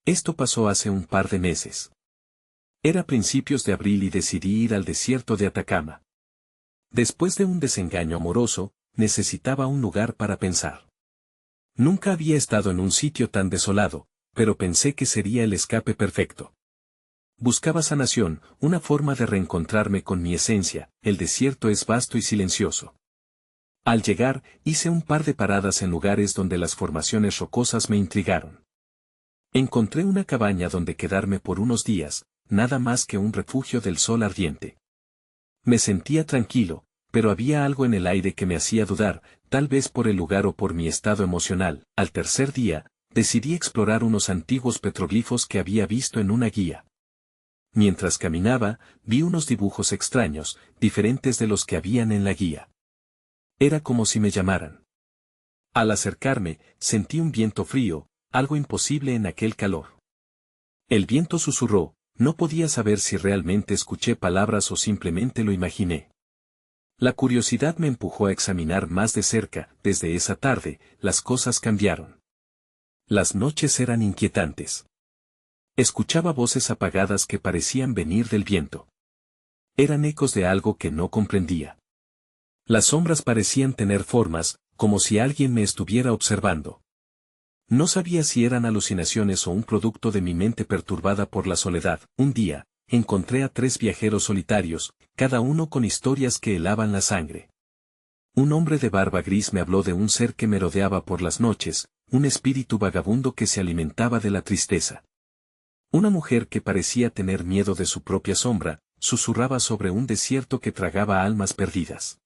Esto pasó hace un par de meses. Era principios de abril y decidí ir al desierto de Atacama. Después de un desengaño amoroso, necesitaba un lugar para pensar. Nunca había estado en un sitio tan desolado, pero pensé que sería el escape perfecto. Buscaba sanación, una forma de reencontrarme con mi esencia. El desierto es vasto y silencioso. Al llegar, hice un par de paradas en lugares donde las formaciones rocosas me intrigaron. Encontré una cabaña donde quedarme por unos días, nada más que un refugio del sol ardiente. Me sentía tranquilo, pero había algo en el aire que me hacía dudar, tal vez por el lugar o por mi estado emocional. Al tercer día, decidí explorar unos antiguos petroglifos que había visto en una guía. Mientras caminaba, vi unos dibujos extraños, diferentes de los que habían en la guía. Era como si me llamaran. Al acercarme, sentí un viento frío, algo imposible en aquel calor. El viento susurró, no podía saber si realmente escuché palabras o simplemente lo imaginé. La curiosidad me empujó a examinar más de cerca. Desde esa tarde, las cosas cambiaron. Las noches eran inquietantes. Escuchaba voces apagadas que parecían venir del viento. Eran ecos de algo que no comprendía. Las sombras parecían tener formas, como si alguien me estuviera observando. No sabía si eran alucinaciones o un producto de mi mente perturbada por la soledad. Un día, encontré a 3 viajeros solitarios, cada uno con historias que helaban la sangre. Un hombre de barba gris me habló de un ser que merodeaba por las noches, un espíritu vagabundo que se alimentaba de la tristeza. Una mujer que parecía tener miedo de su propia sombra, susurraba sobre un desierto que tragaba almas perdidas.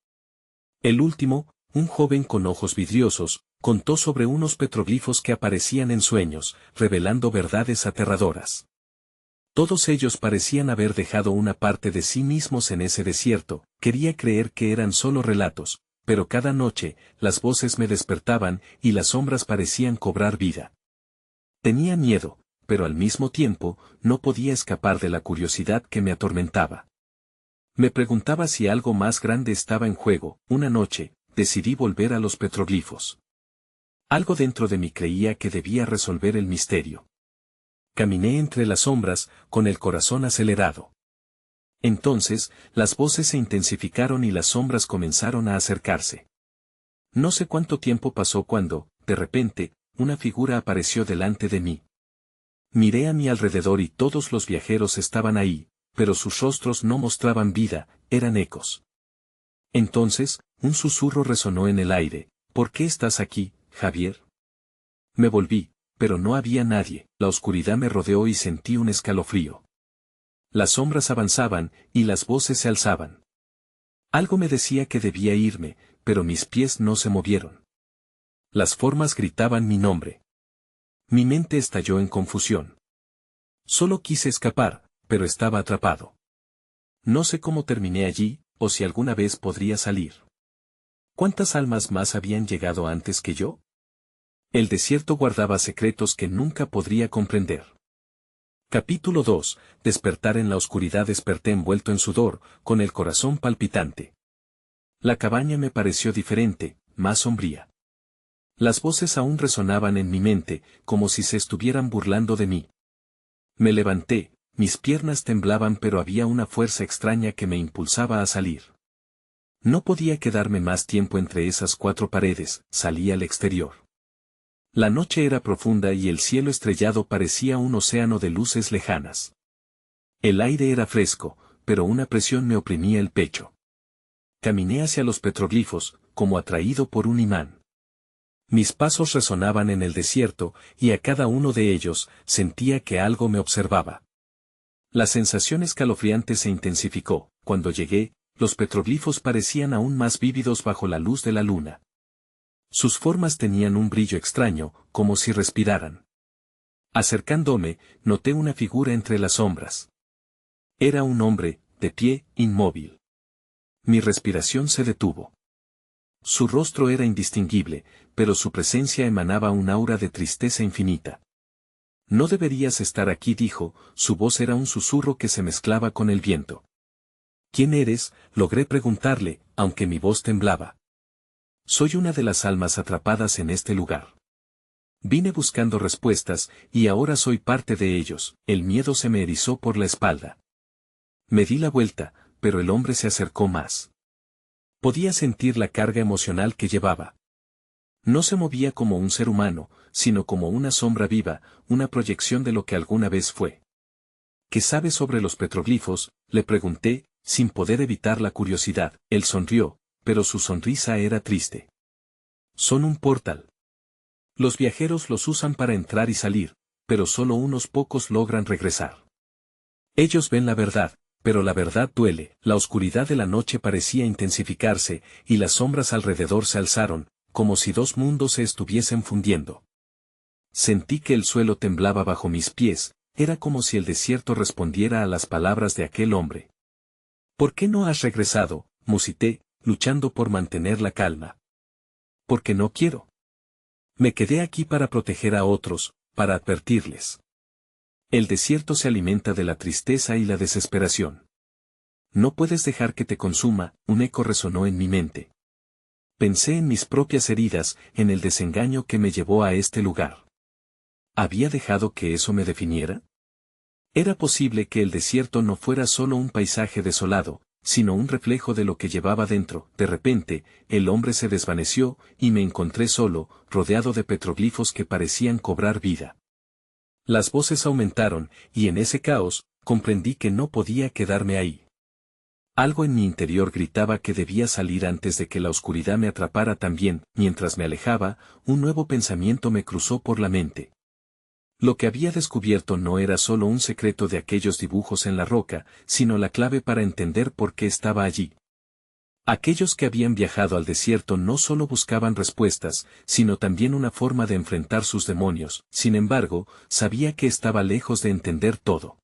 El último, un joven con ojos vidriosos, contó sobre unos petroglifos que aparecían en sueños, revelando verdades aterradoras. Todos ellos parecían haber dejado una parte de sí mismos en ese desierto. Quería creer que eran solo relatos, pero cada noche, las voces me despertaban y las sombras parecían cobrar vida. Tenía miedo, pero al mismo tiempo, no podía escapar de la curiosidad que me atormentaba. Me preguntaba si algo más grande estaba en juego. Una noche, decidí volver a los petroglifos. Algo dentro de mí creía que debía resolver el misterio. Caminé entre las sombras, con el corazón acelerado. Entonces, las voces se intensificaron y las sombras comenzaron a acercarse. No sé cuánto tiempo pasó cuando, de repente, una figura apareció delante de mí. Miré a mi alrededor y todos los viajeros estaban ahí, pero sus rostros no mostraban vida, eran ecos. Entonces, un susurro resonó en el aire. ¿Por qué estás aquí, Javier? Me volví, pero no había nadie. La oscuridad me rodeó y sentí un escalofrío. Las sombras avanzaban, y las voces se alzaban. Algo me decía que debía irme, pero mis pies no se movieron. Las formas gritaban mi nombre. Mi mente estalló en confusión. Solo quise escapar, pero estaba atrapado. No sé cómo terminé allí, o si alguna vez podría salir. ¿Cuántas almas más habían llegado antes que yo? El desierto guardaba secretos que nunca podría comprender. Capítulo 2. Despertar en la oscuridad. Desperté envuelto en sudor, con el corazón palpitante. La cabaña me pareció diferente, más sombría. Las voces aún resonaban en mi mente, como si se estuvieran burlando de mí. Me levanté, mis piernas temblaban, pero había una fuerza extraña que me impulsaba a salir. No podía quedarme más tiempo entre esas 4 paredes. Salí al exterior. La noche era profunda y el cielo estrellado parecía un océano de luces lejanas. El aire era fresco, pero una presión me oprimía el pecho. Caminé hacia los petroglifos, como atraído por un imán. Mis pasos resonaban en el desierto, y a cada uno de ellos, sentía que algo me observaba. La sensación escalofriante se intensificó. Cuando llegué, los petroglifos parecían aún más vívidos bajo la luz de la luna. Sus formas tenían un brillo extraño, como si respiraran. Acercándome, noté una figura entre las sombras. Era un hombre, de pie, inmóvil. Mi respiración se detuvo. Su rostro era indistinguible, pero su presencia emanaba un aura de tristeza infinita. No deberías estar aquí, dijo. Su voz era un susurro que se mezclaba con el viento. ¿Quién eres?, logré preguntarle, aunque mi voz temblaba. Soy una de las almas atrapadas en este lugar. Vine buscando respuestas, y ahora soy parte de ellos. El miedo se me erizó por la espalda. Me di la vuelta, pero el hombre se acercó más. Podía sentir la carga emocional que llevaba. No se movía como un ser humano, sino como una sombra viva, una proyección de lo que alguna vez fue. ¿Qué sabes sobre los petroglifos?, le pregunté, sin poder evitar la curiosidad. Él sonrió, pero su sonrisa era triste. Son un portal. Los viajeros los usan para entrar y salir, pero solo unos pocos logran regresar. Ellos ven la verdad, pero la verdad duele. La oscuridad de la noche parecía intensificarse, y las sombras alrededor se alzaron, como si dos mundos se estuviesen fundiendo. Sentí que el suelo temblaba bajo mis pies, era como si el desierto respondiera a las palabras de aquel hombre. ¿Por qué no has regresado?, musité, luchando por mantener la calma. Porque no quiero. Me quedé aquí para proteger a otros, para advertirles. El desierto se alimenta de la tristeza y la desesperación. No puedes dejar que te consuma, un eco resonó en mi mente. Pensé en mis propias heridas, en el desengaño que me llevó a este lugar. ¿Había dejado que eso me definiera? Era posible que el desierto no fuera solo un paisaje desolado, sino un reflejo de lo que llevaba dentro. De repente, el hombre se desvaneció, y me encontré solo, rodeado de petroglifos que parecían cobrar vida. Las voces aumentaron, y en ese caos, comprendí que no podía quedarme ahí. Algo en mi interior gritaba que debía salir antes de que la oscuridad me atrapara también. Mientras me alejaba, un nuevo pensamiento me cruzó por la mente. Lo que había descubierto no era solo un secreto de aquellos dibujos en la roca, sino la clave para entender por qué estaba allí. Aquellos que habían viajado al desierto no solo buscaban respuestas, sino también una forma de enfrentar sus demonios. Sin embargo, sabía que estaba lejos de entender todo.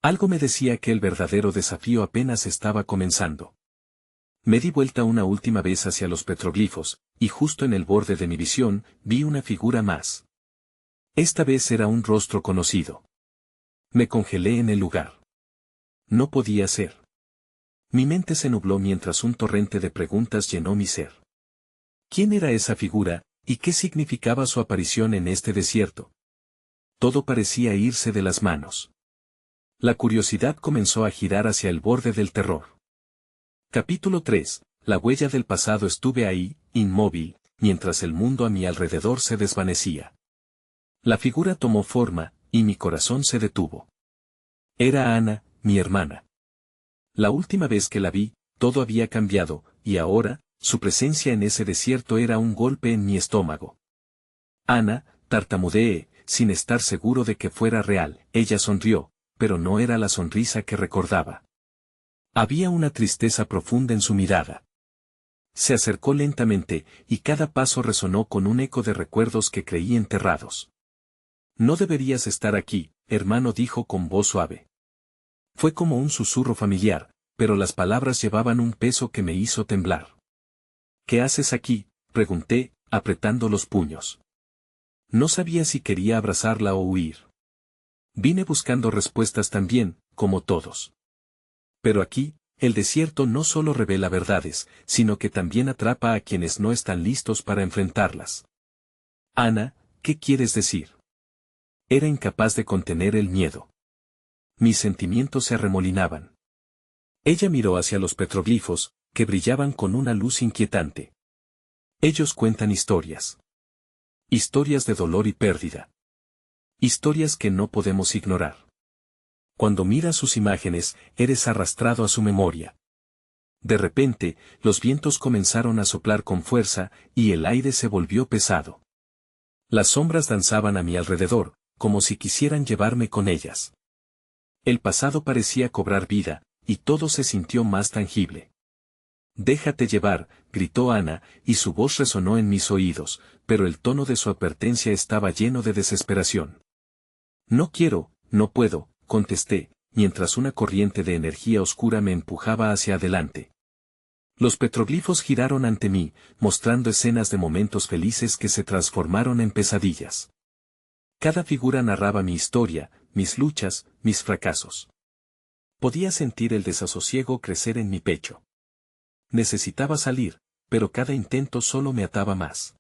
Algo me decía que el verdadero desafío apenas estaba comenzando. Me di vuelta una última vez hacia los petroglifos, y justo en el borde de mi visión, vi una figura más. Esta vez era un rostro conocido. Me congelé en el lugar. No podía ser. Mi mente se nubló mientras un torrente de preguntas llenó mi ser. ¿Quién era esa figura, y qué significaba su aparición en este desierto? Todo parecía irse de las manos. La curiosidad comenzó a girar hacia el borde del terror. Capítulo 3. La huella del pasado. Estuve ahí, inmóvil, mientras el mundo a mi alrededor se desvanecía. La figura tomó forma, y mi corazón se detuvo. Era Ana, mi hermana. La última vez que la vi, todo había cambiado, y ahora, su presencia en ese desierto era un golpe en mi estómago. Ana, tartamudeé, sin estar seguro de que fuera real. Ella sonrió, pero no era la sonrisa que recordaba. Había una tristeza profunda en su mirada. Se acercó lentamente, y cada paso resonó con un eco de recuerdos que creí enterrados. No deberías estar aquí, hermano, dijo con voz suave. Fue como un susurro familiar, pero las palabras llevaban un peso que me hizo temblar. ¿Qué haces aquí?, pregunté, apretando los puños. No sabía si quería abrazarla o huir. Vine buscando respuestas también, como todos. Pero aquí, el desierto no solo revela verdades, sino que también atrapa a quienes no están listos para enfrentarlas. Ana, ¿qué quieres decir? Era incapaz de contener el miedo. Mis sentimientos se arremolinaban. Ella miró hacia los petroglifos, que brillaban con una luz inquietante. Ellos cuentan historias. Historias de dolor y pérdida. Historias que no podemos ignorar. Cuando miras sus imágenes, eres arrastrado a su memoria. De repente, los vientos comenzaron a soplar con fuerza, y el aire se volvió pesado. Las sombras danzaban a mi alrededor, como si quisieran llevarme con ellas. El pasado parecía cobrar vida, y todo se sintió más tangible. Déjate llevar, gritó Ana, y su voz resonó en mis oídos, pero el tono de su advertencia estaba lleno de desesperación. No quiero, no puedo, contesté, mientras una corriente de energía oscura me empujaba hacia adelante. Los petroglifos giraron ante mí, mostrando escenas de momentos felices que se transformaron en pesadillas. Cada figura narraba mi historia, mis luchas, mis fracasos. Podía sentir el desasosiego crecer en mi pecho. Necesitaba salir, pero cada intento solo me ataba más.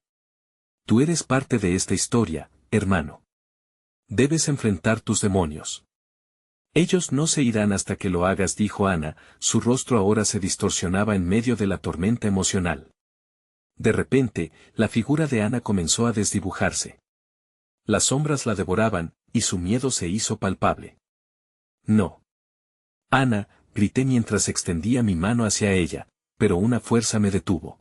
Tú eres parte de esta historia, hermano. Debes enfrentar tus demonios. Ellos no se irán hasta que lo hagas, dijo Ana, su rostro ahora se distorsionaba en medio de la tormenta emocional. De repente, la figura de Ana comenzó a desdibujarse. Las sombras la devoraban, y su miedo se hizo palpable. No. Ana, grité mientras extendía mi mano hacia ella, pero una fuerza me detuvo.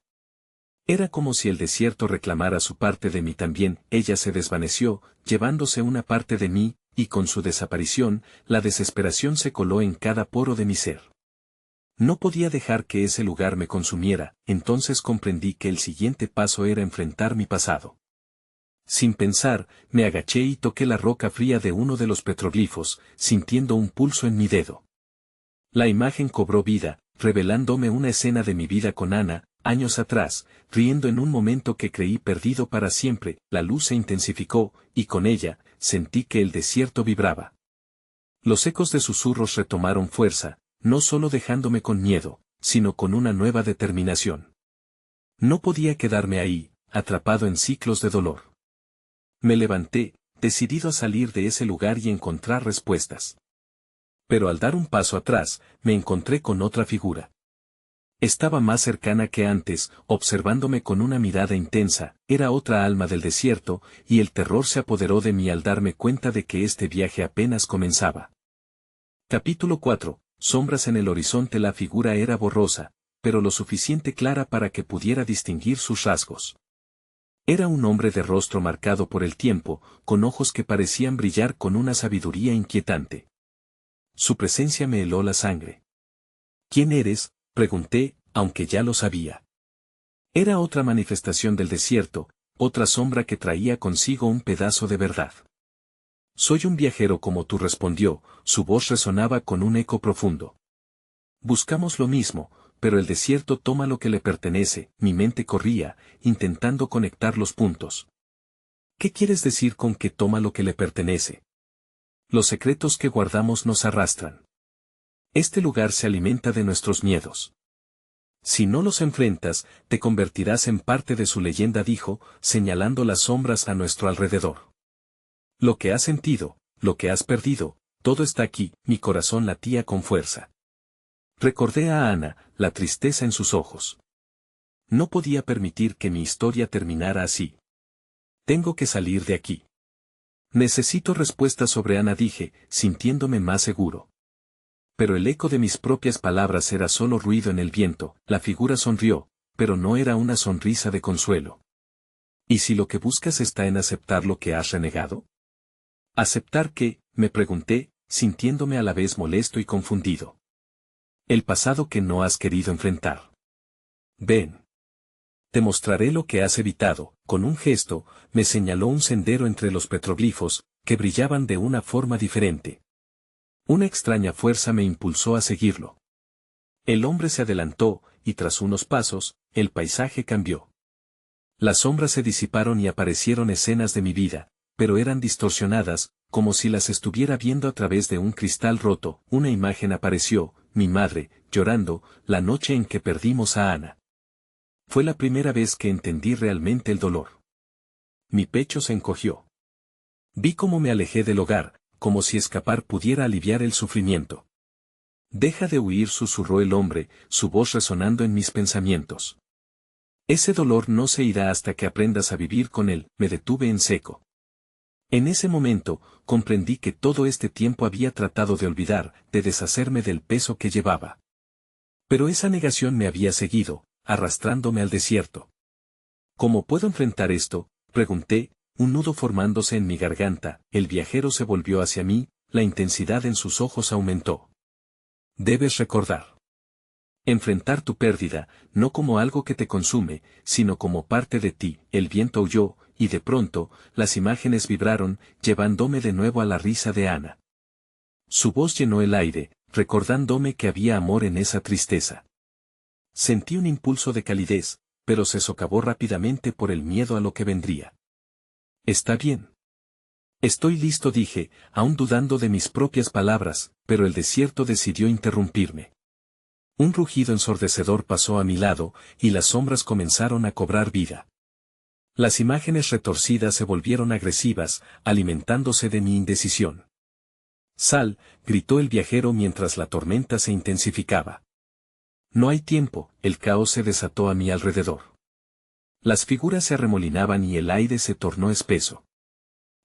Era como si el desierto reclamara su parte de mí también. Ella se desvaneció, llevándose una parte de mí, y con su desaparición, la desesperación se coló en cada poro de mi ser. No podía dejar que ese lugar me consumiera, entonces comprendí que el siguiente paso era enfrentar mi pasado. Sin pensar, me agaché y toqué la roca fría de uno de los petroglifos, sintiendo un pulso en mi dedo. La imagen cobró vida, revelándome una escena de mi vida con Ana, años atrás, riendo en un momento que creí perdido para siempre. La luz se intensificó, y con ella, sentí que el desierto vibraba. Los ecos de susurros retomaron fuerza, no solo dejándome con miedo, sino con una nueva determinación. No podía quedarme ahí, atrapado en ciclos de dolor. Me levanté, decidido a salir de ese lugar y encontrar respuestas. Pero al dar un paso atrás, me encontré con otra figura. Estaba más cercana que antes, observándome con una mirada intensa. Era otra alma del desierto, y el terror se apoderó de mí al darme cuenta de que este viaje apenas comenzaba. Capítulo 4. Sombras en el horizonte. La figura era borrosa, pero lo suficiente clara para que pudiera distinguir sus rasgos. Era un hombre de rostro marcado por el tiempo, con ojos que parecían brillar con una sabiduría inquietante. Su presencia me heló la sangre. ¿Quién eres?, pregunté, aunque ya lo sabía. Era otra manifestación del desierto, otra sombra que traía consigo un pedazo de verdad. Soy un viajero como tú, respondió, su voz resonaba con un eco profundo. Buscamos lo mismo, pero el desierto toma lo que le pertenece. Mi mente corría, intentando conectar los puntos. ¿Qué quieres decir con que toma lo que le pertenece? Los secretos que guardamos nos arrastran. Este lugar se alimenta de nuestros miedos. Si no los enfrentas, te convertirás en parte de su leyenda, dijo, señalando las sombras a nuestro alrededor. Lo que has sentido, lo que has perdido, todo está aquí. Mi corazón latía con fuerza. Recordé a Ana, la tristeza en sus ojos. No podía permitir que mi historia terminara así. Tengo que salir de aquí. Necesito respuestas sobre Ana, dije, sintiéndome más seguro. Pero el eco de mis propias palabras era solo ruido en el viento. La figura sonrió, pero no era una sonrisa de consuelo. ¿Y si lo que buscas está en aceptar lo que has renegado? ¿Aceptar qué?, me pregunté, sintiéndome a la vez molesto y confundido. El pasado que no has querido enfrentar. Ven. Te mostraré lo que has evitado. Con un gesto, me señaló un sendero entre los petroglifos, que brillaban de una forma diferente. Una extraña fuerza me impulsó a seguirlo. El hombre se adelantó, y tras unos pasos, el paisaje cambió. Las sombras se disiparon y aparecieron escenas de mi vida, pero eran distorsionadas, como si las estuviera viendo a través de un cristal roto. Una imagen apareció, mi madre, llorando, la noche en que perdimos a Ana. Fue la primera vez que entendí realmente el dolor. Mi pecho se encogió. Vi cómo me alejé del hogar, como si escapar pudiera aliviar el sufrimiento. Deja de huir, susurró el hombre, su voz resonando en mis pensamientos. Ese dolor no se irá hasta que aprendas a vivir con él. Me detuve en seco. En ese momento, comprendí que todo este tiempo había tratado de olvidar, de deshacerme del peso que llevaba. Pero esa negación me había seguido, arrastrándome al desierto. ¿Cómo puedo enfrentar esto?, pregunté, un nudo formándose en mi garganta. El viajero se volvió hacia mí, la intensidad en sus ojos aumentó. Debes recordar. Enfrentar tu pérdida, no como algo que te consume, sino como parte de ti. El viento aulló, y de pronto, las imágenes vibraron, llevándome de nuevo a la risa de Ana. Su voz llenó el aire, recordándome que había amor en esa tristeza. Sentí un impulso de calidez, pero se socavó rápidamente por el miedo a lo que vendría. Está bien. Estoy listo, dije, aún dudando de mis propias palabras, pero el desierto decidió interrumpirme. Un rugido ensordecedor pasó a mi lado, y las sombras comenzaron a cobrar vida. Las imágenes retorcidas se volvieron agresivas, alimentándose de mi indecisión. Sal, gritó el viajero mientras la tormenta se intensificaba. No hay tiempo, el caos se desató a mi alrededor. Las figuras se arremolinaban y el aire se tornó espeso.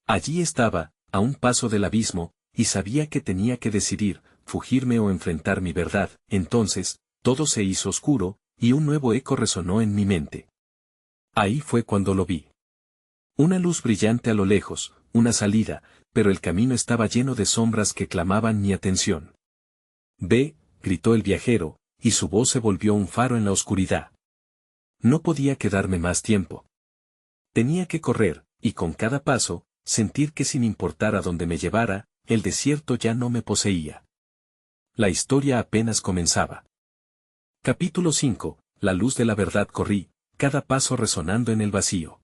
Allí estaba, a un paso del abismo, y sabía que tenía que decidir, fugirme o enfrentar mi verdad. Entonces, todo se hizo oscuro, y un nuevo eco resonó en mi mente. Ahí fue cuando lo vi. Una luz brillante a lo lejos, una salida, pero el camino estaba lleno de sombras que clamaban mi atención. Ve, gritó el viajero, y su voz se volvió un faro en la oscuridad. No podía quedarme más tiempo. Tenía que correr, y con cada paso, sentir que sin importar a dónde me llevara, el desierto ya no me poseía. La historia apenas comenzaba. Capítulo 5. La luz de la verdad corrí, cada paso resonando en el vacío.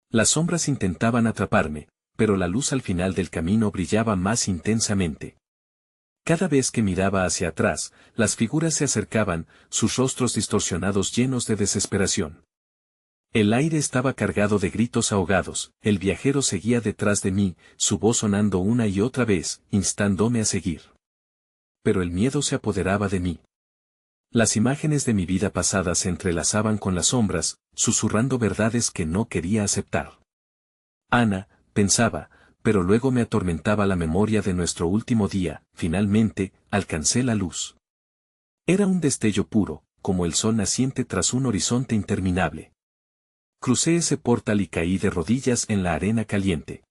Las sombras intentaban atraparme, pero la luz al final del camino brillaba más intensamente. Cada vez que miraba hacia atrás, las figuras se acercaban, sus rostros distorsionados llenos de desesperación. El aire estaba cargado de gritos ahogados, el viajero seguía detrás de mí, su voz sonando una y otra vez, instándome a seguir. Pero el miedo se apoderaba de mí. Las imágenes de mi vida pasada se entrelazaban con las sombras, susurrando verdades que no quería aceptar. Ana, pensaba, pero luego me atormentaba la memoria de nuestro último día. Finalmente, alcancé la luz. Era un destello puro, como el sol naciente tras un horizonte interminable. Crucé ese portal y caí de rodillas en la arena caliente.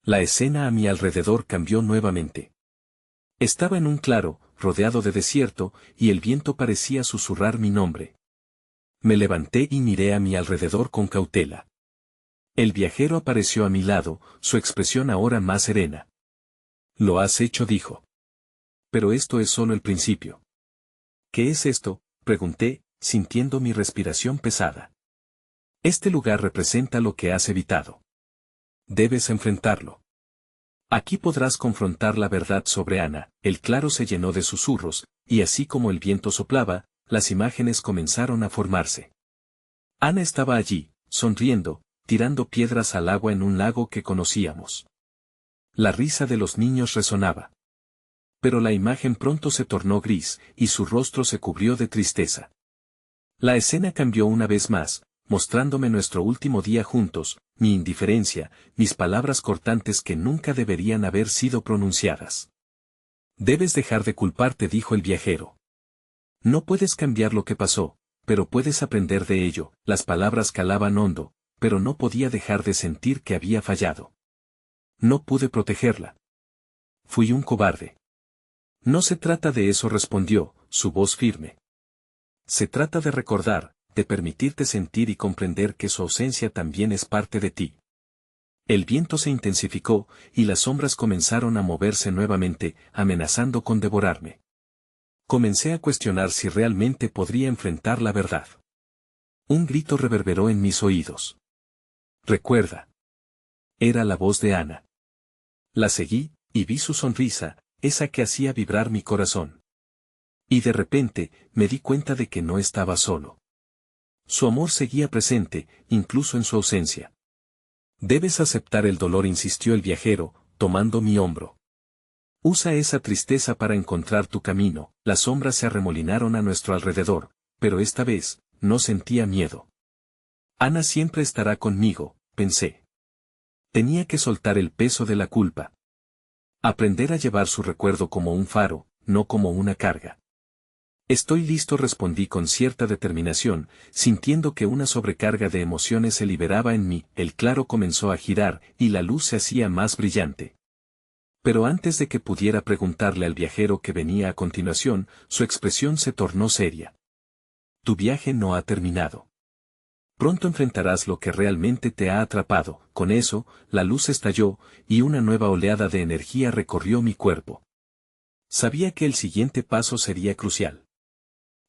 La escena a mi alrededor cambió nuevamente. Estaba en un claro, rodeado de desierto, y el viento parecía susurrar mi nombre. Me levanté y miré a mi alrededor con cautela. El viajero apareció a mi lado, su expresión ahora más serena. Lo has hecho, dijo. Pero esto es solo el principio. ¿Qué es esto?, pregunté, sintiendo mi respiración pesada. Este lugar representa lo que has evitado. Debes enfrentarlo. Aquí podrás confrontar la verdad sobre Ana. El claro se llenó de susurros, y así como el viento soplaba, las imágenes comenzaron a formarse. Ana estaba allí, sonriendo, tirando piedras al agua en un lago que conocíamos. La risa de los niños resonaba. Pero la imagen pronto se tornó gris, y su rostro se cubrió de tristeza. La escena cambió una vez más, mostrándome nuestro último día juntos, mi indiferencia, mis palabras cortantes que nunca deberían haber sido pronunciadas. Debes dejar de culparte, dijo el viajero. No puedes cambiar lo que pasó, pero puedes aprender de ello. Las palabras calaban hondo, pero no podía dejar de sentir que había fallado. No pude protegerla. Fui un cobarde. No se trata de eso, respondió, su voz firme. Se trata de recordar, de permitirte sentir y comprender que su ausencia también es parte de ti. El viento se intensificó, y las sombras comenzaron a moverse nuevamente, amenazando con devorarme. Comencé a cuestionar si realmente podría enfrentar la verdad. Un grito reverberó en mis oídos. Recuerda. Era la voz de Ana. La seguí, y vi su sonrisa, esa que hacía vibrar mi corazón. Y de repente, me di cuenta de que no estaba solo. Su amor seguía presente, incluso en su ausencia. Debes aceptar el dolor, insistió el viajero, tomando mi hombro. Usa esa tristeza para encontrar tu camino. Las sombras se arremolinaron a nuestro alrededor, pero esta vez, no sentía miedo. Ana siempre estará conmigo, pensé. Tenía que soltar el peso de la culpa. Aprender a llevar su recuerdo como un faro, no como una carga. Estoy listo, respondí con cierta determinación, sintiendo que una sobrecarga de emociones se liberaba en mí. El claro comenzó a girar, y la luz se hacía más brillante. Pero antes de que pudiera preguntarle al viajero que venía a continuación, su expresión se tornó seria. Tu viaje no ha terminado. Pronto enfrentarás lo que realmente te ha atrapado. Con eso, la luz estalló, y una nueva oleada de energía recorrió mi cuerpo. Sabía que el siguiente paso sería crucial.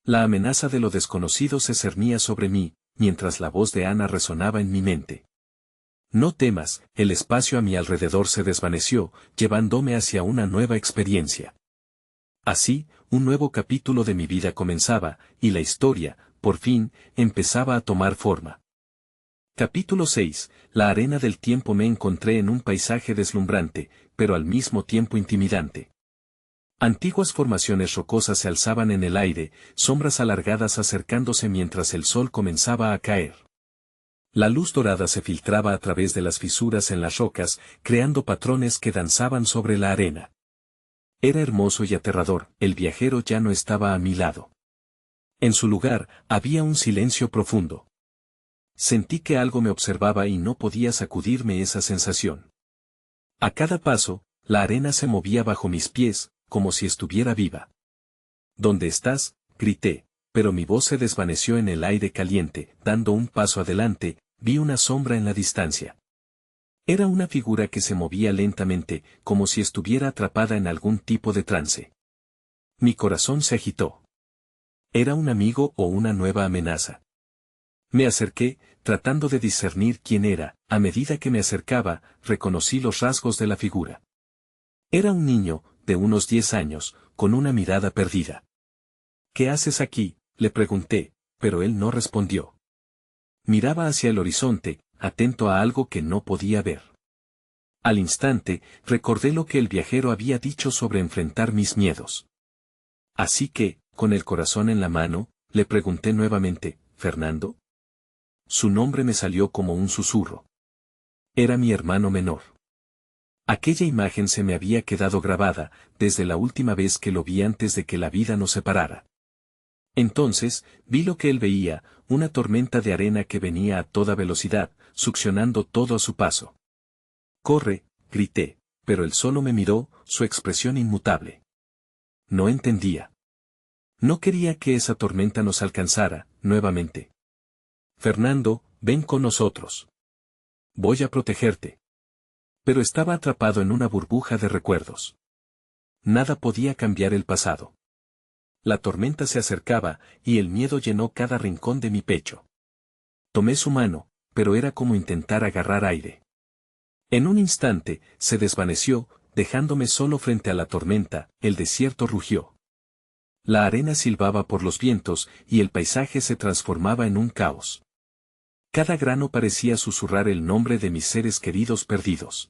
La amenaza de lo desconocido se cernía sobre mí, mientras la voz de Ana resonaba en mi mente. No temas, el espacio a mi alrededor se desvaneció, llevándome hacia una nueva experiencia. Así, un nuevo capítulo de mi vida comenzaba, y la historia, por fin, empezaba a tomar forma. Capítulo 6. La arena del tiempo. Me encontré en un paisaje deslumbrante, pero al mismo tiempo intimidante. Antiguas formaciones rocosas se alzaban en el aire, sombras alargadas acercándose mientras el sol comenzaba a caer. La luz dorada se filtraba a través de las fisuras en las rocas, creando patrones que danzaban sobre la arena. Era hermoso y aterrador. El viajero ya no estaba a mi lado. En su lugar, había un silencio profundo. Sentí que algo me observaba y no podía sacudirme esa sensación. A cada paso, la arena se movía bajo mis pies, como si estuviera viva. ¿Dónde estás?, grité, pero mi voz se desvaneció en el aire caliente. Dando un paso adelante, vi una sombra en la distancia. Era una figura que se movía lentamente, como si estuviera atrapada en algún tipo de trance. Mi corazón se agitó. ¿Era un amigo o una nueva amenaza? Me acerqué, tratando de discernir quién era. A medida que me acercaba, reconocí los rasgos de la figura. Era un niño, de unos 10 años, con una mirada perdida. ¿Qué haces aquí?, le pregunté, pero él no respondió. Miraba hacia el horizonte, atento a algo que no podía ver. Al instante, recordé lo que el viajero había dicho sobre enfrentar mis miedos. Así que, con el corazón en la mano, le pregunté nuevamente, ¿Fernando? Su nombre me salió como un susurro. Era mi hermano menor. Aquella imagen se me había quedado grabada, desde la última vez que lo vi antes de que la vida nos separara. Entonces, vi lo que él veía, una tormenta de arena que venía a toda velocidad, succionando todo a su paso. «¡Corre!», grité, pero él solo me miró, su expresión inmutable. No entendía. No quería que esa tormenta nos alcanzara, nuevamente. «Fernando, ven con nosotros. Voy a protegerte». Pero estaba atrapado en una burbuja de recuerdos. Nada podía cambiar el pasado. La tormenta se acercaba, y el miedo llenó cada rincón de mi pecho. Tomé su mano, pero era como intentar agarrar aire. En un instante, se desvaneció, dejándome solo frente a la tormenta. El desierto rugió. La arena silbaba por los vientos, y el paisaje se transformaba en un caos. Cada grano parecía susurrar el nombre de mis seres queridos perdidos.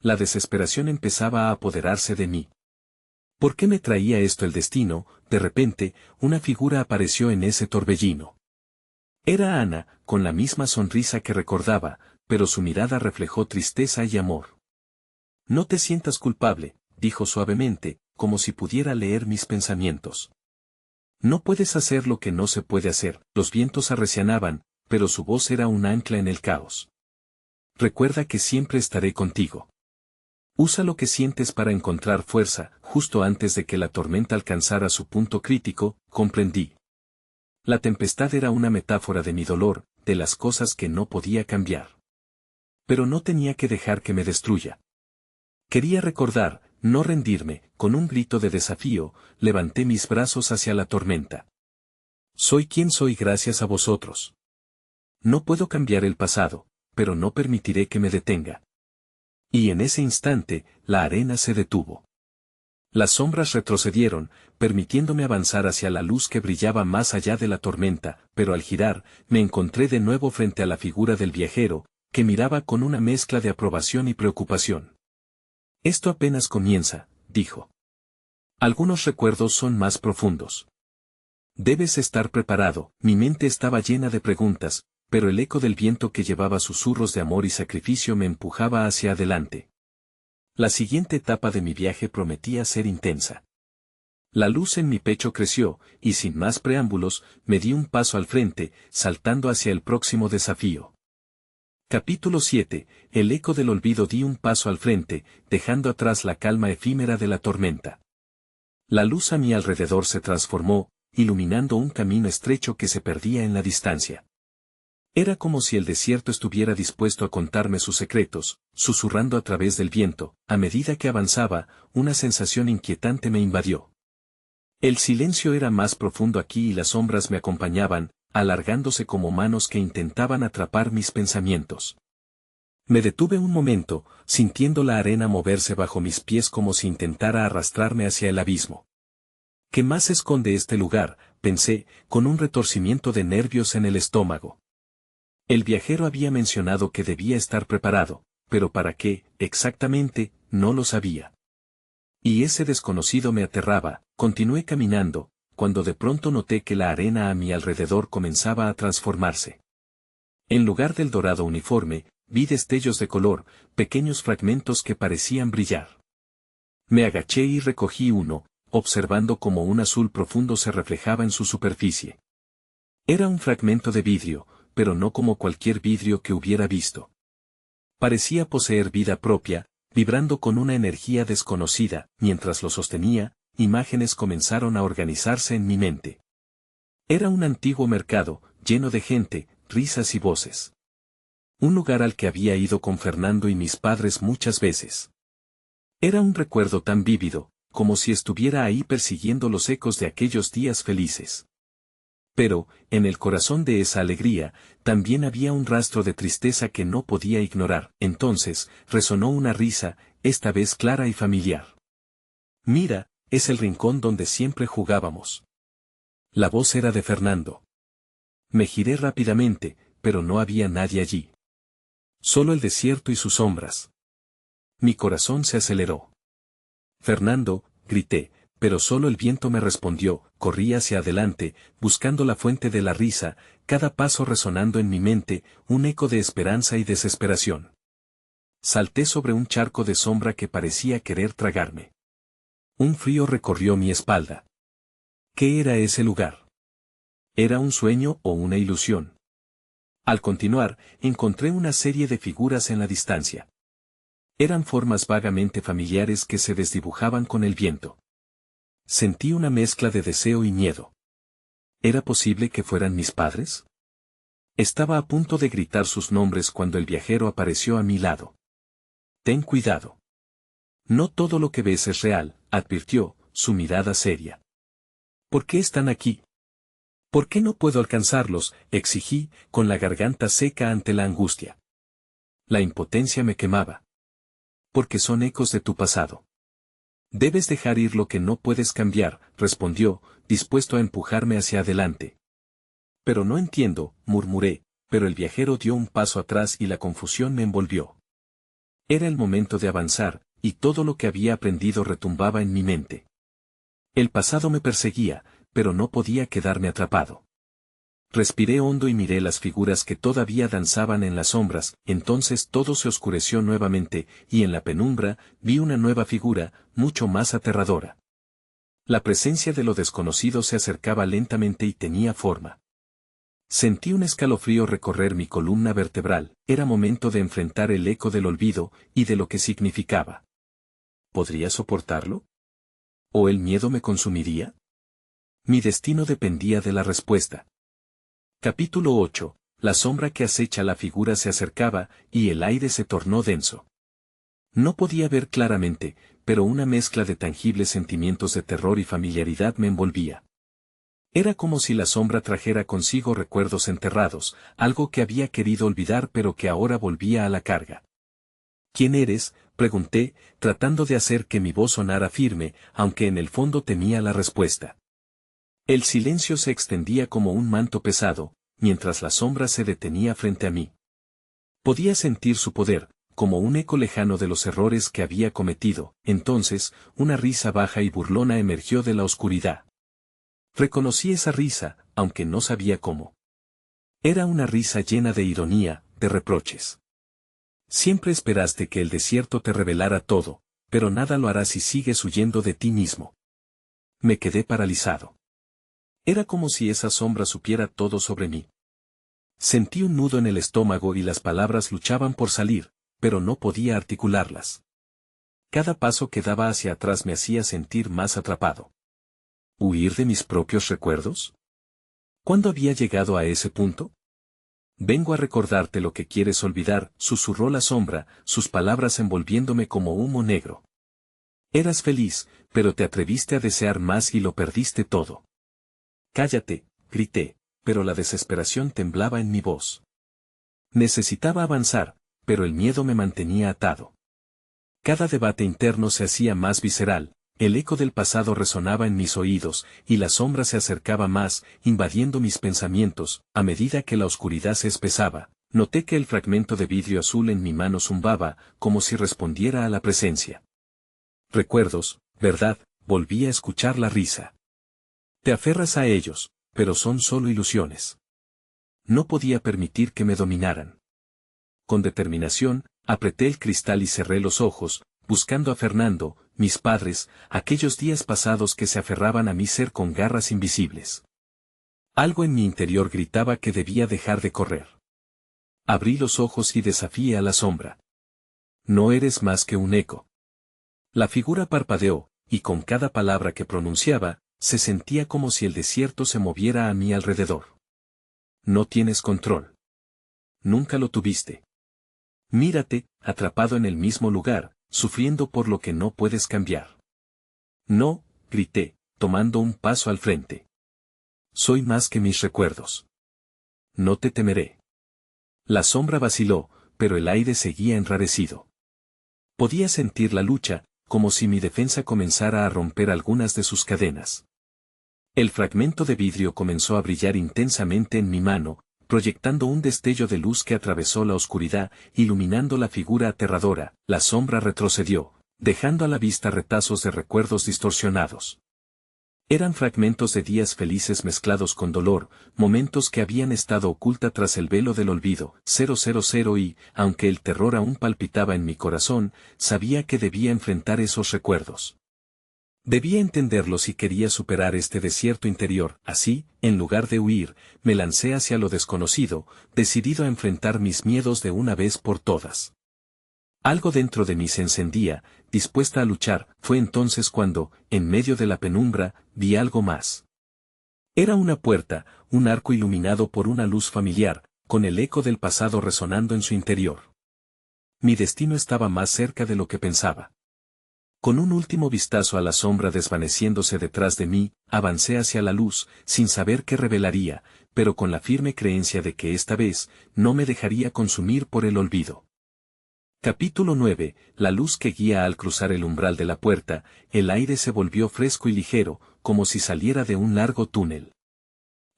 La desesperación empezaba a apoderarse de mí. ¿Por qué me traía esto el destino? De repente, una figura apareció en ese torbellino. Era Ana, con la misma sonrisa que recordaba, pero su mirada reflejó tristeza y amor. «No te sientas culpable», dijo suavemente, como si pudiera leer mis pensamientos. «No puedes hacer lo que no se puede hacer». Los vientos arrecianaban, pero su voz era un ancla en el caos. «Recuerda que siempre estaré contigo. Usa lo que sientes para encontrar fuerza». Justo antes de que la tormenta alcanzara su punto crítico, comprendí. La tempestad era una metáfora de mi dolor, de las cosas que no podía cambiar. Pero no tenía que dejar que me destruya. Quería recordar, no rendirme. Con un grito de desafío, levanté mis brazos hacia la tormenta. «Soy quien soy gracias a vosotros. No puedo cambiar el pasado, pero no permitiré que me detenga». Y en ese instante, la arena se detuvo. Las sombras retrocedieron, permitiéndome avanzar hacia la luz que brillaba más allá de la tormenta, pero al girar, me encontré de nuevo frente a la figura del viajero, que miraba con una mezcla de aprobación y preocupación. «Esto apenas comienza», dijo. «Algunos recuerdos son más profundos. Debes estar preparado». Mi mente estaba llena de preguntas, pero el eco del viento que llevaba susurros de amor y sacrificio me empujaba hacia adelante. La siguiente etapa de mi viaje prometía ser intensa. La luz en mi pecho creció, y sin más preámbulos, me di un paso al frente, saltando hacia el próximo desafío. Capítulo 7. El eco del olvido. Di un paso al frente, dejando atrás la calma efímera de la tormenta. La luz a mi alrededor se transformó, iluminando un camino estrecho que se perdía en la distancia. Era como si el desierto estuviera dispuesto a contarme sus secretos, susurrando a través del viento. A medida que avanzaba, una sensación inquietante me invadió. El silencio era más profundo aquí y las sombras me acompañaban, alargándose como manos que intentaban atrapar mis pensamientos. Me detuve un momento, sintiendo la arena moverse bajo mis pies como si intentara arrastrarme hacia el abismo. ¿Qué más esconde este lugar?, pensé, con un retorcimiento de nervios en el estómago. El viajero había mencionado que debía estar preparado, pero ¿para qué, exactamente? No lo sabía. Y ese desconocido me aterraba. Continué caminando, cuando de pronto noté que la arena a mi alrededor comenzaba a transformarse. En lugar del dorado uniforme, vi destellos de color, pequeños fragmentos que parecían brillar. Me agaché y recogí uno, observando cómo un azul profundo se reflejaba en su superficie. Era un fragmento de vidrio, pero no como cualquier vidrio que hubiera visto. Parecía poseer vida propia, vibrando con una energía desconocida. Mientras lo sostenía, imágenes comenzaron a organizarse en mi mente. Era un antiguo mercado, lleno de gente, risas y voces. Un lugar al que había ido con Fernando y mis padres muchas veces. Era un recuerdo tan vívido, como si estuviera ahí persiguiendo los ecos de aquellos días felices. Pero, en el corazón de esa alegría, también había un rastro de tristeza que no podía ignorar. Entonces, resonó una risa, esta vez clara y familiar. Mira, es el rincón donde siempre jugábamos. La voz era de Fernando. Me giré rápidamente, pero no había nadie allí. Solo el desierto y sus sombras. Mi corazón se aceleró. Fernando, grité, pero solo el viento me respondió. Corrí hacia adelante, buscando la fuente de la risa, cada paso resonando en mi mente, un eco de esperanza y desesperación. Salté sobre un charco de sombra que parecía querer tragarme. Un frío recorrió mi espalda. ¿Qué era ese lugar? ¿Era un sueño o una ilusión? Al continuar, encontré una serie de figuras en la distancia. Eran formas vagamente familiares que se desdibujaban con el viento. Sentí una mezcla de deseo y miedo. ¿Era posible que fueran mis padres? Estaba a punto de gritar sus nombres cuando el viajero apareció a mi lado. Ten cuidado. No todo lo que ves es real, advirtió, su mirada seria. ¿Por qué están aquí? ¿Por qué no puedo alcanzarlos?, exigí, con la garganta seca ante la angustia. La impotencia me quemaba. Porque son ecos de tu pasado. Debes dejar ir lo que no puedes cambiar, respondió, dispuesto a empujarme hacia adelante. Pero no entiendo, murmuré, pero el viajero dio un paso atrás y la confusión me envolvió. Era el momento de avanzar, y todo lo que había aprendido retumbaba en mi mente. El pasado me perseguía, pero no podía quedarme atrapado. Respiré hondo y miré las figuras que todavía danzaban en las sombras. Entonces todo se oscureció nuevamente, y en la penumbra, vi una nueva figura, mucho más aterradora. La presencia de lo desconocido se acercaba lentamente y tenía forma. Sentí un escalofrío recorrer mi columna vertebral. Era momento de enfrentar el eco del olvido, y de lo que significaba. ¿Podría soportarlo? ¿O el miedo me consumiría? Mi destino dependía de la respuesta. Capítulo 8. La sombra que acecha la figura se acercaba, y el aire se tornó denso. No podía ver claramente, pero una mezcla de tangibles sentimientos de terror y familiaridad me envolvía. Era como si la sombra trajera consigo recuerdos enterrados, algo que había querido olvidar pero que ahora volvía a la carga. ¿Quién eres?, pregunté, tratando de hacer que mi voz sonara firme, aunque en el fondo temía la respuesta. El silencio se extendía como un manto pesado, mientras la sombra se detenía frente a mí. Podía sentir su poder, como un eco lejano de los errores que había cometido. Entonces, una risa baja y burlona emergió de la oscuridad. Reconocí esa risa, aunque no sabía cómo. Era una risa llena de ironía, de reproches. Siempre esperaste que el desierto te revelara todo, pero nada lo hará si sigues huyendo de ti mismo. Me quedé paralizado. Era como si esa sombra supiera todo sobre mí. Sentí un nudo en el estómago y las palabras luchaban por salir, pero no podía articularlas. Cada paso que daba hacia atrás me hacía sentir más atrapado. ¿Huir de mis propios recuerdos? ¿Cuándo había llegado a ese punto? Vengo a recordarte lo que quieres olvidar, susurró la sombra, sus palabras envolviéndome como humo negro. Eras feliz, pero te atreviste a desear más y lo perdiste todo. Cállate, grité, pero la desesperación temblaba en mi voz. Necesitaba avanzar, pero el miedo me mantenía atado. Cada debate interno se hacía más visceral, el eco del pasado resonaba en mis oídos, y la sombra se acercaba más, invadiendo mis pensamientos. A medida que la oscuridad se espesaba, Noté que el fragmento de vidrio azul en mi mano zumbaba, como si respondiera a la presencia. Recuerdos, ¿verdad? Volví a escuchar la risa. Te aferras a ellos, pero son solo ilusiones. No podía permitir que me dominaran. Con determinación, apreté el cristal y cerré los ojos, buscando a Fernando, mis padres, aquellos días pasados que se aferraban a mi ser con garras invisibles. Algo en mi interior gritaba que debía dejar de correr. Abrí los ojos y desafié a la sombra. No eres más que un eco. La figura parpadeó, y con cada palabra que pronunciaba, se sentía como si el desierto se moviera a mi alrededor. No tienes control. Nunca lo tuviste. Mírate, atrapado en el mismo lugar, sufriendo por lo que no puedes cambiar. No, grité, tomando un paso al frente. Soy más que mis recuerdos. No te temeré. La sombra vaciló, pero el aire seguía enrarecido. Podía sentir la lucha, como si mi defensa comenzara a romper algunas de sus cadenas. El fragmento de vidrio comenzó a brillar intensamente en mi mano, proyectando un destello de luz que atravesó la oscuridad, iluminando la figura aterradora. La sombra retrocedió, dejando a la vista retazos de recuerdos distorsionados. Eran fragmentos de días felices mezclados con dolor, momentos que habían estado oculta tras el velo del olvido. 000 y, aunque el terror aún palpitaba en mi corazón, sabía que debía enfrentar esos recuerdos. Debía entenderlos si quería superar este desierto interior. Así, en lugar de huir, me lancé hacia lo desconocido, decidido a enfrentar mis miedos de una vez por todas. Algo dentro de mí se encendía, dispuesta a luchar. Fue entonces cuando, en medio de la penumbra, vi algo más. Era una puerta, un arco iluminado por una luz familiar, con el eco del pasado resonando en su interior. Mi destino estaba más cerca de lo que pensaba. Con un último vistazo a la sombra desvaneciéndose detrás de mí, avancé hacia la luz, sin saber qué revelaría, pero con la firme creencia de que esta vez, no me dejaría consumir por el olvido. Capítulo 9. La luz que guía. Al cruzar el umbral de la puerta, el aire se volvió fresco y ligero, como si saliera de un largo túnel.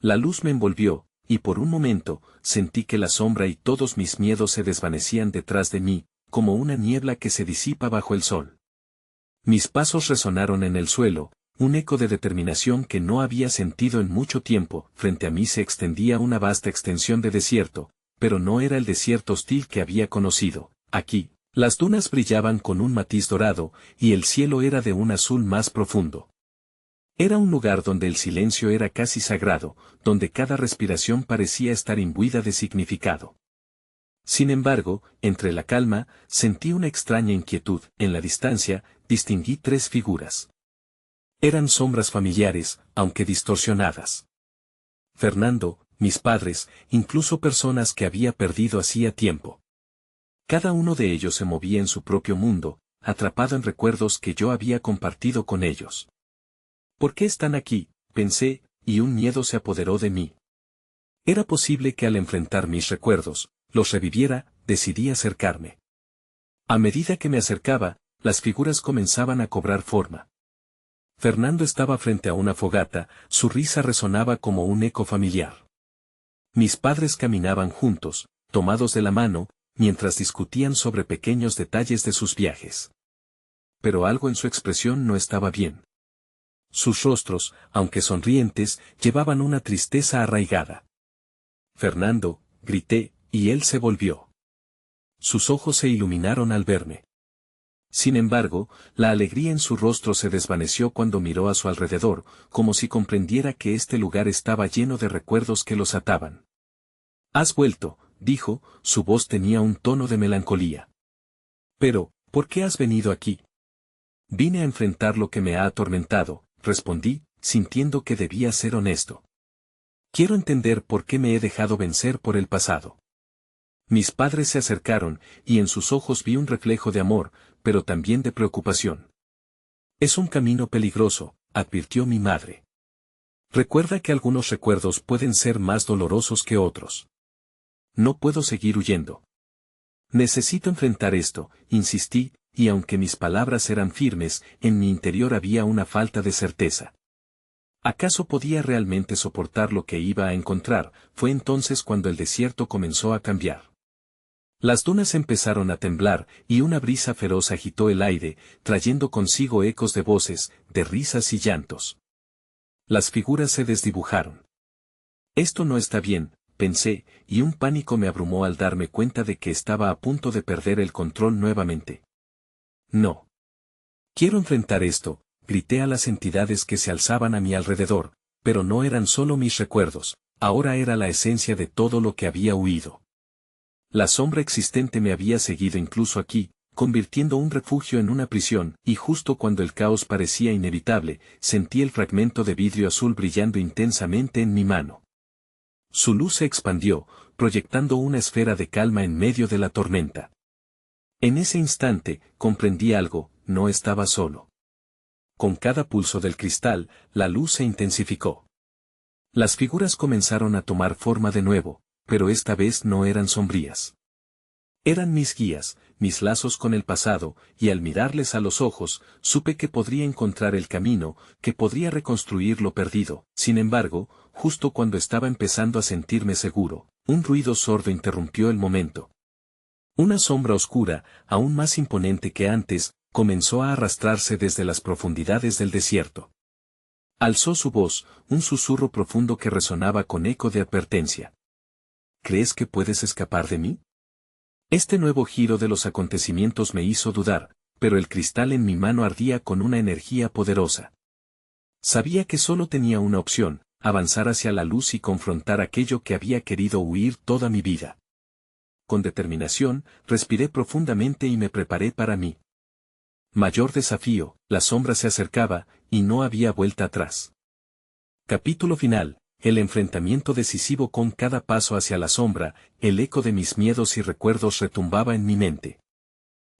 La luz me envolvió, y por un momento, sentí que la sombra y todos mis miedos se desvanecían detrás de mí, como una niebla que se disipa bajo el sol. Mis pasos resonaron en el suelo, un eco de determinación que no había sentido en mucho tiempo. Frente a mí se extendía una vasta extensión de desierto, pero no era el desierto hostil que había conocido. Aquí, las dunas brillaban con un matiz dorado, y el cielo era de un azul más profundo. Era un lugar donde el silencio era casi sagrado, donde cada respiración parecía estar imbuida de significado. Sin embargo, entre la calma, sentí una extraña inquietud. En la distancia, distinguí tres figuras. Eran sombras familiares, aunque distorsionadas. Fernando, mis padres, incluso personas que había perdido hacía tiempo. Cada uno de ellos se movía en su propio mundo, atrapado en recuerdos que yo había compartido con ellos. ¿Por qué están aquí?, pensé, y un miedo se apoderó de mí. Era posible que al enfrentar mis recuerdos, los reviviera. Decidí acercarme. A medida que me acercaba, las figuras comenzaban a cobrar forma. Fernando estaba frente a una fogata, su risa resonaba como un eco familiar. Mis padres caminaban juntos, tomados de la mano, mientras discutían sobre pequeños detalles de sus viajes. Pero algo en su expresión no estaba bien. Sus rostros, aunque sonrientes, llevaban una tristeza arraigada. Fernando, grité, y él se volvió. Sus ojos se iluminaron al verme. Sin embargo, la alegría en su rostro se desvaneció cuando miró a su alrededor, como si comprendiera que este lugar estaba lleno de recuerdos que los ataban. «Has vuelto», dijo, su voz tenía un tono de melancolía. «Pero, ¿por qué has venido aquí?» «Vine a enfrentar lo que me ha atormentado», respondí, sintiendo que debía ser honesto. «Quiero entender por qué me he dejado vencer por el pasado». Mis padres se acercaron, y en sus ojos vi un reflejo de amor, pero también de preocupación. «Es un camino peligroso», advirtió mi madre. «Recuerda que algunos recuerdos pueden ser más dolorosos que otros. No puedo seguir huyendo. Necesito enfrentar esto», insistí, y aunque mis palabras eran firmes, en mi interior había una falta de certeza. ¿Acaso podía realmente soportar lo que iba a encontrar? Fue entonces cuando el desierto comenzó a cambiar. Las dunas empezaron a temblar, y una brisa feroz agitó el aire, trayendo consigo ecos de voces, de risas y llantos. Las figuras se desdibujaron. Esto no está bien, pensé, y un pánico me abrumó al darme cuenta de que estaba a punto de perder el control nuevamente. No. Quiero enfrentar esto, grité a las entidades que se alzaban a mi alrededor, pero no eran solo mis recuerdos, ahora era la esencia de todo lo que había huido. La sombra existente me había seguido incluso aquí, convirtiendo un refugio en una prisión, y justo cuando el caos parecía inevitable, sentí el fragmento de vidrio azul brillando intensamente en mi mano. Su luz se expandió, proyectando una esfera de calma en medio de la tormenta. En ese instante, comprendí algo, no estaba solo. Con cada pulso del cristal, la luz se intensificó. Las figuras comenzaron a tomar forma de nuevo, pero esta vez no eran sombrías. Eran mis guías, mis lazos con el pasado, y al mirarles a los ojos, supe que podría encontrar el camino, que podría reconstruir lo perdido. Sin embargo, justo cuando estaba empezando a sentirme seguro, un ruido sordo interrumpió el momento. Una sombra oscura, aún más imponente que antes, comenzó a arrastrarse desde las profundidades del desierto. Alzó su voz, un susurro profundo que resonaba con eco de advertencia. ¿Crees que puedes escapar de mí? Este nuevo giro de los acontecimientos me hizo dudar, pero el cristal en mi mano ardía con una energía poderosa. Sabía que solo tenía una opción, avanzar hacia la luz y confrontar aquello que había querido huir toda mi vida. Con determinación, respiré profundamente y me preparé para mí. Mayor desafío, la sombra se acercaba, y no había vuelta atrás. Capítulo final. El enfrentamiento decisivo. Con cada paso hacia la sombra, el eco de mis miedos y recuerdos retumbaba en mi mente.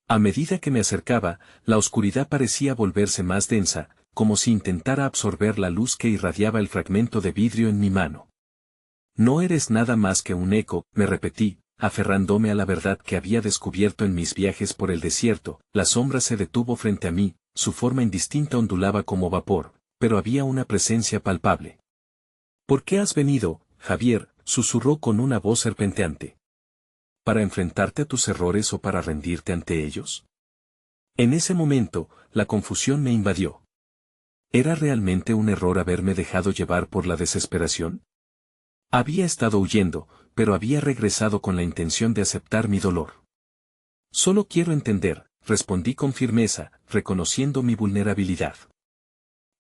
A medida que me acercaba, la oscuridad parecía volverse más densa, como si intentara absorber la luz que irradiaba el fragmento de vidrio en mi mano. No eres nada más que un eco, me repetí, aferrándome a la verdad que había descubierto en mis viajes por el desierto. La sombra se detuvo frente a mí, su forma indistinta ondulaba como vapor, pero había una presencia palpable. ¿Por qué has venido, Javier?, susurró con una voz serpenteante. ¿Para enfrentarte a tus errores o para rendirte ante ellos? En ese momento, la confusión me invadió. ¿Era realmente un error haberme dejado llevar por la desesperación? Había estado huyendo, pero había regresado con la intención de aceptar mi dolor. Solo quiero entender, respondí con firmeza, reconociendo mi vulnerabilidad.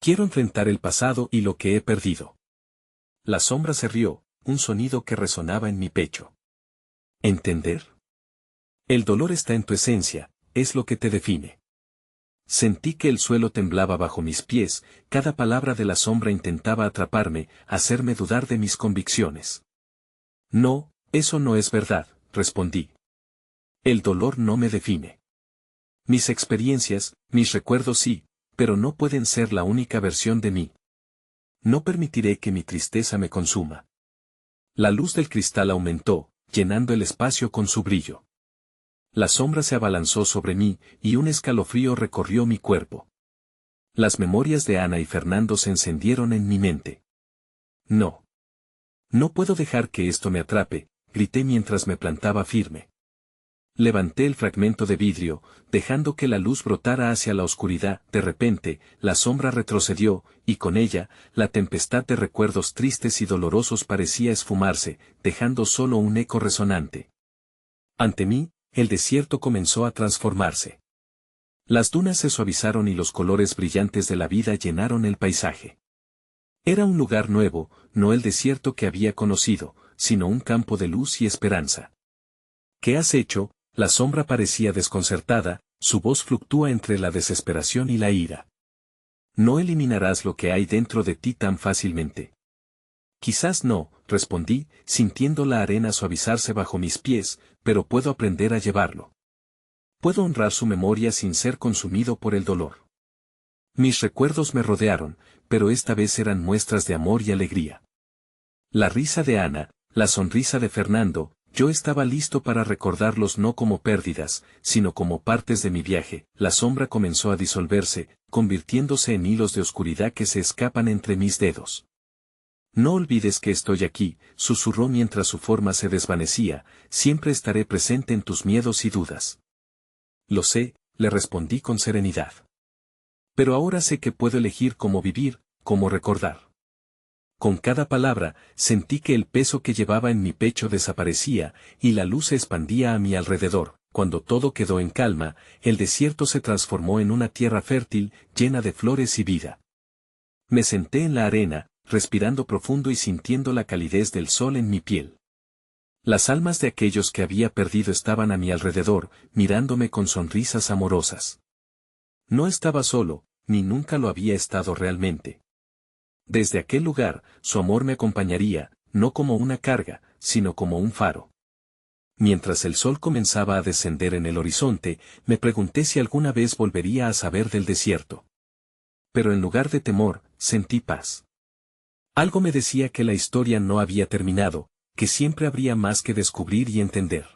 Quiero enfrentar el pasado y lo que he perdido. La sombra se rió, un sonido que resonaba en mi pecho. ¿Entender? El dolor está en tu esencia, es lo que te define. Sentí que el suelo temblaba bajo mis pies, cada palabra de la sombra intentaba atraparme, hacerme dudar de mis convicciones. No, eso no es verdad, respondí. El dolor no me define. Mis experiencias, mis recuerdos sí, pero no pueden ser la única versión de mí. No permitiré que mi tristeza me consuma. La luz del cristal aumentó, llenando el espacio con su brillo. La sombra se abalanzó sobre mí, y un escalofrío recorrió mi cuerpo. Las memorias de Ana y Fernando se encendieron en mi mente. No. No puedo dejar que esto me atrape, grité mientras me plantaba firme. Levanté el fragmento de vidrio, dejando que la luz brotara hacia la oscuridad. De repente, la sombra retrocedió, y con ella, la tempestad de recuerdos tristes y dolorosos parecía esfumarse, dejando solo un eco resonante. Ante mí, el desierto comenzó a transformarse. Las dunas se suavizaron y los colores brillantes de la vida llenaron el paisaje. Era un lugar nuevo, no el desierto que había conocido, sino un campo de luz y esperanza. ¿Qué has hecho? La sombra parecía desconcertada, su voz fluctúa entre la desesperación y la ira. No eliminarás lo que hay dentro de ti tan fácilmente. Quizás no, respondí, sintiendo la arena suavizarse bajo mis pies, pero puedo aprender a llevarlo. Puedo honrar su memoria sin ser consumido por el dolor. Mis recuerdos me rodearon, pero esta vez eran muestras de amor y alegría. La risa de Ana, la sonrisa de Fernando, Yo estaba listo para recordarlos no como pérdidas, sino como partes de mi viaje. La sombra comenzó a disolverse, convirtiéndose en hilos de oscuridad que se escapan entre mis dedos. No olvides que estoy aquí, susurró mientras su forma se desvanecía, siempre estaré presente en tus miedos y dudas. Lo sé, le respondí con serenidad. Pero ahora sé que puedo elegir cómo vivir, cómo recordar. Con cada palabra, sentí que el peso que llevaba en mi pecho desaparecía, y la luz se expandía a mi alrededor. Cuando todo quedó en calma, el desierto se transformó en una tierra fértil, llena de flores y vida. Me senté en la arena, respirando profundo y sintiendo la calidez del sol en mi piel. Las almas de aquellos que había perdido estaban a mi alrededor, mirándome con sonrisas amorosas. No estaba solo, ni nunca lo había estado realmente. Desde aquel lugar, su amor me acompañaría, no como una carga, sino como un faro. Mientras el sol comenzaba a descender en el horizonte, me pregunté si alguna vez volvería a saber del desierto. Pero en lugar de temor, sentí paz. Algo me decía que la historia no había terminado, que siempre habría más que descubrir y entender.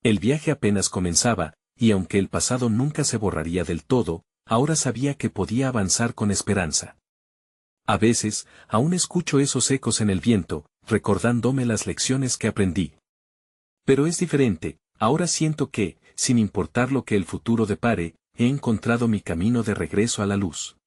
El viaje apenas comenzaba, y aunque el pasado nunca se borraría del todo, ahora sabía que podía avanzar con esperanza. A veces, aún escucho esos ecos en el viento, recordándome las lecciones que aprendí. Pero es diferente, ahora siento que, sin importar lo que el futuro depare, he encontrado mi camino de regreso a la luz.